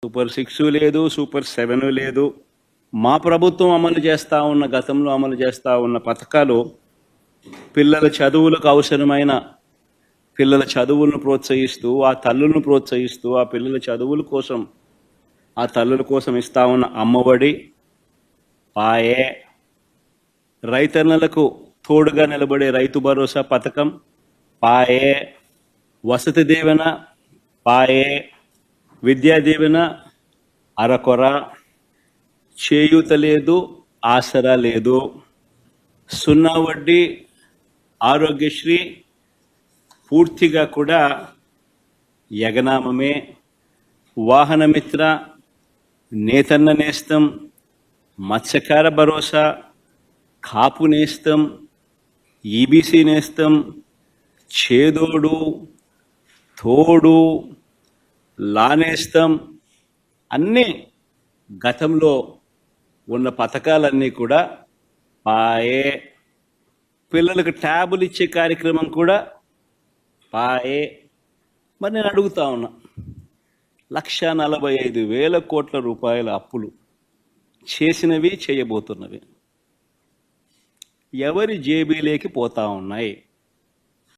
Super 6 లేదు, super 7 లేదు. మా ప్రభుత్వం అమలు చేస్తూ ఉన్న, గతంలో అమలు చేస్తూ ఉన్న పథకాలు పిల్లల చదువులకు అవసరమైన పిల్లల చదువులను ప్రోత్సహిస్తూ, ఆ తల్లులను ప్రోత్సహిస్తూ, ఆ పిల్లల చదువుల కోసం, ఆ తల్లుల కోసం ఇస్తా ఉన్న అమ్మఒడి, పాయే, రైతన్నలకు తోడుగా నిలబడే రైతు భరోసా పథకం, పాయే, వసతి దీవెన, పాయే, విద్యా దీవెన అరకొర, చేయూత లేదు, ఆసరా లేదు, సున్నా వడ్డీ, ఆరోగ్యశ్రీ పూర్తిగా కూడా యగనామమే, వాహనమిత్ర, నేతన్న నేస్తం, మత్స్యకార భరోసా, కాపు నేస్తం, ఈబీసీ నేస్తం, చేదోడు, తోడు, లానేస్తం, అన్నీ గతంలో ఉన్న పథకాలన్నీ కూడా పాయే. పిల్లలకు ట్యాబులు ఇచ్చే కార్యక్రమం కూడా పాయే. మరి నేను అడుగుతా ఉన్నా, 1,45,000 కోట్ల రూపాయల అప్పులు చేసినవి, చేయబోతున్నవి ఎవరి జేబీలోకి పోతా ఉన్నాయి?